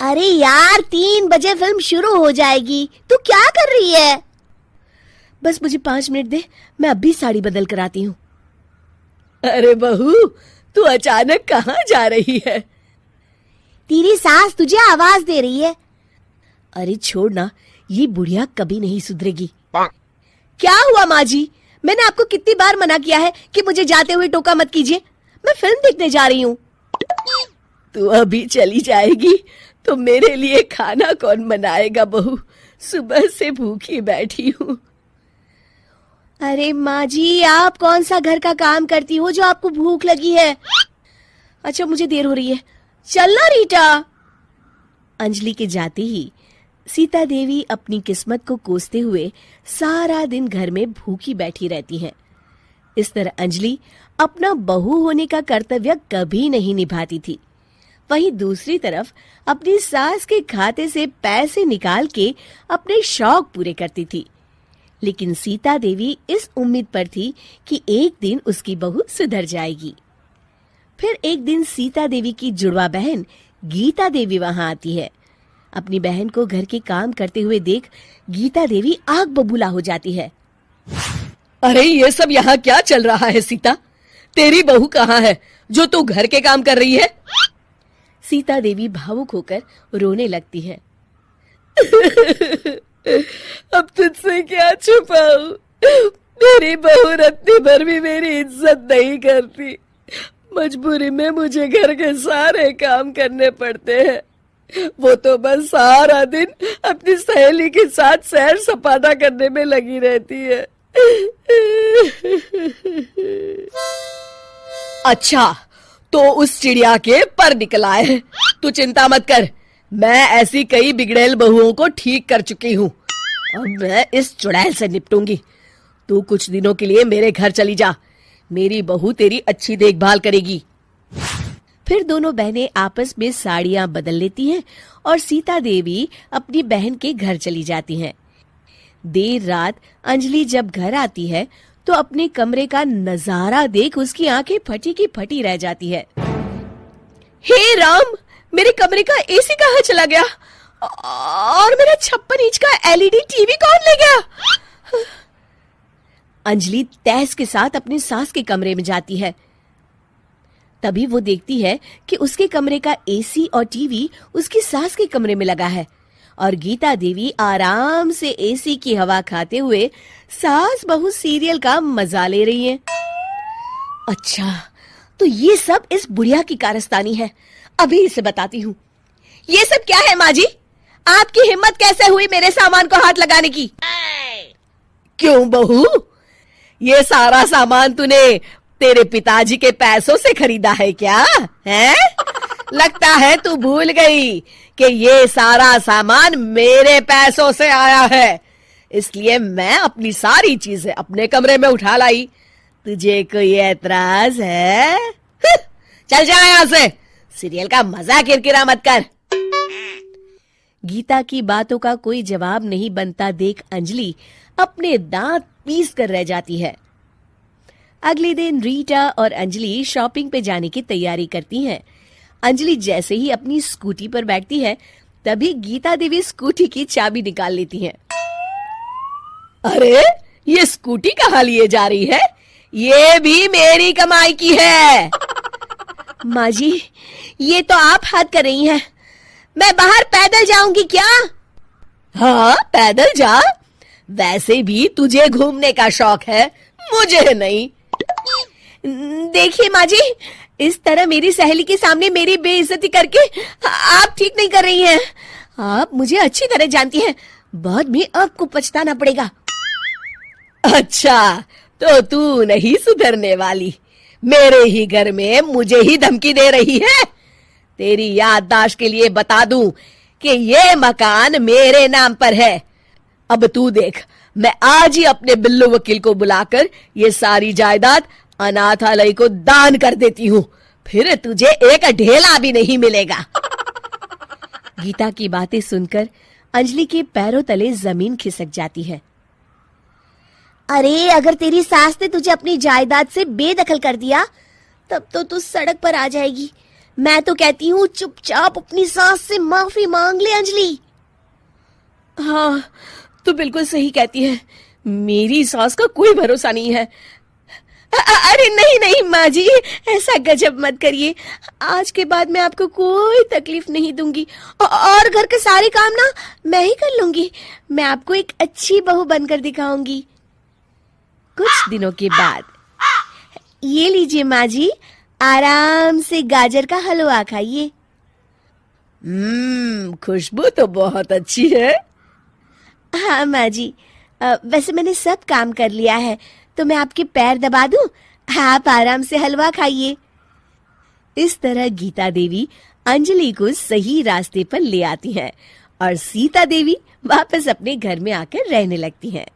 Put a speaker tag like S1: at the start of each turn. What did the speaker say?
S1: अरे यार 3 बजे फिल्म शुरू हो जाएगी, तू क्या कर रही है?
S2: बस मुझे 5 मिनट दे, मैं अभी साड़ी बदल कर आती हूँ।
S3: अरे बहू, तू अचानक कहाँ जा रही है?
S1: तेरी सास तुझे आवाज दे रही है।
S2: अरे छोड़ ना, ये बुढ़िया कभी नहीं सुधरेगी। क्या हुआ माँ जी? मैंने आपको कितनी बार मना किया है कि मुझे जाते हुए टोका मत कीजिए। मैं फिल्म देखने जा रही हूँ।
S3: तू अभी चली जाएगी तो मेरे लिए खाना कौन बनाएगा बहू? सुबह से भूखी बैठी हूँ।
S2: अरे माँ जी, आप कौन सा घर का काम करती हो जो आपको भूख लगी है? अच्छा, मुझे देर हो रही है, चलना रीटा। अंजलि के जाते ही सीता देवी अपनी किस्मत को कोसते हुए सारा दिन घर में भूखी बैठी रहती हैं। इस तरह अंजलि अपना बहू होने का कर्तव्य कभी नहीं निभाती थी। वहीं दूसरी तरफ अपनी सास के खाते से पैसे निकाल के अपने शौक पूरे करती थी। लेकिन सीता देवी इस उम्मीद पर थी कि एक दिन उसकी बहू सुधर जाएगी। फिर एक दिन सीता देवी की जुड़वा बहन गीता देवी वहां आती है। अपनी बहन को घर के काम करते हुए देख गीता देवी आग बबूला हो जाती है।
S3: अरे ये सब यहाँ क्या चल रहा है सीता? तेरी बहू कहाँ है जो तू घर के काम कर रही है?
S2: सीता देवी भावुक होकर रोने लगती है।
S3: अब तुझसे क्या छुपाऊं? मेरी बहू रत्ती भर भी मेरी इज्जत नहीं करती। मजबूरी में मुझे घर के सारे काम करने पड़ते हैं। वो तो बस सारा दिन अपनी सहेली के साथ सैर सपाटा करने में लगी रहती है। अच्छा, तो उस चिड़िया के पर निकल आए। तू चिंता मत कर, मैं ऐसी कई बिगड़ैल बहुओं को ठीक कर चुकी हूँ। अब मैं इस चुड़ैल से निपटूंगी। तू कुछ दिनों के लिए मेरे घर चली जा, मेरी बहू तेरी अच्छी देखभाल करेगी।
S2: फिर दोनों बहनें आपस में साड़ियां बदल लेती हैं और सीता देवी अपनी बहन के घर चली जाती हैं। देर रात अंजलि जब घर आती है तो अपने कमरे का नजारा देख उसकी आंखें फटी की फटी रह जाती है।
S3: हे राम, मेरे कमरे का एसी कहाँ चला गया? और मेरा 56 इंच का एलईडी टीवी कौन ले गया?
S2: अंजलि तहस के साथ अपनी सास के कमरे में जाती है। तभी वो देखती है कि उसके कमरे का एसी और टीवी उसकी सास के कमरे में लगा है और गीता देवी आराम से एसी की हवा खाते हुए सास बहू सीरियल का मजा ले रही है। अच्छा, तो ये सब इस बुढ़िया की कारस्तानी है। अभी इसे बताती हूँ।
S3: ये सब क्या है माँ जी? आपकी हिम्मत कैसे हुई मेरे सामान को हाथ लगाने की? क्यों बहू, ये सारा सामान तूने तेरे पिताजी के पैसों से खरीदा है क्या? है? लगता है तू भूल गई कि ये सारा सामान मेरे पैसों से आया है, इसलिए मैं अपनी सारी चीजें अपने कमरे में उठा लाई। तुझे कोई एतराज है? चल जा यहाँ से, सीरियल का मजा किरकिरा मत कर।
S2: गीता की बातों का कोई जवाब नहीं बनता देख अंजलि अपने दांत पीस कर रह जाती है। अगले दिन रीटा और अंजलि शॉपिंग पे जाने की तैयारी करती हैं। अंजलि जैसे ही अपनी स्कूटी पर बैठती है तभी गीता देवी स्कूटी की चाबी निकाल लेती हैं।
S3: अरे, ये स्कूटी कहाँ लिए जा रही है? ये भी मेरी कमाई की है।
S2: माँ जी, ये तो आप हाथ कर रही हैं। मैं बाहर पैदल जाऊंगी क्या?
S3: हाँ, पैदल जा। वैसे भी तुझे घूमने का शौक है, मुझे नहीं।
S2: देखिए माँ जी, इस तरह मेरी सहेली के सामने मेरी बेइज्जती करके आप ठीक नहीं कर रही हैं। आप मुझे अच्छी तरह जानती हैं, बाद में आपको पछताना पड़ेगा।
S3: अच्छा, तो तू नहीं सुधरने वाली, मेरे ही घर में मुझे ही धमकी दे रही है। तेरी याददाश्त के लिए बता दूं कि ये मकान मेरे नाम पर है। अब तू देख, मैं आज ही अपने बिल्लू वकील को बुलाकर ये सारी जायदाद अनाथालय को दान कर देती हूँ, फिर तुझे एक ढेला भी नहीं मिलेगा।
S2: गीता की बातें सुनकर अंजलि के पैरों तले जमीन खिसक जाती है।
S1: अरे, अगर तेरी सास ने तुझे अपनी जायदाद से बेदखल कर दिया तब तो तू सड़क पर आ जाएगी। मैं तो कहती हूँ चुपचाप अपनी सास से माफी मांग ले अंजलि।
S2: हाँ, तो बिल्कुल सही कहती है, मेरी सास का कोई भरोसा नहीं है। अरे नहीं नहीं माँ जी, ऐसा गजब मत करिए, आज के बाद मैं आपको कोई तकलीफ नहीं दूंगी और घर के सारे काम ना मैं ही कर लूंगी। मैं आपको एक अच्छी बहू बनकर दिखाऊंगी। कुछ दिनों के बाद, ये लीजिए माँ जी, आराम से गाजर का हलवा खाइए।
S3: खुशबू तो बहुत अच्छी है।
S2: हाँ माँ जी, वैसे मैंने सब काम कर लिया है, तो मैं आपके पैर दबा दूं, आप आराम से हलवा खाइए। इस तरह गीता देवी अंजलि को सही रास्ते पर ले आती हैं और सीता देवी वापस अपने घर में आकर रहने लगती हैं।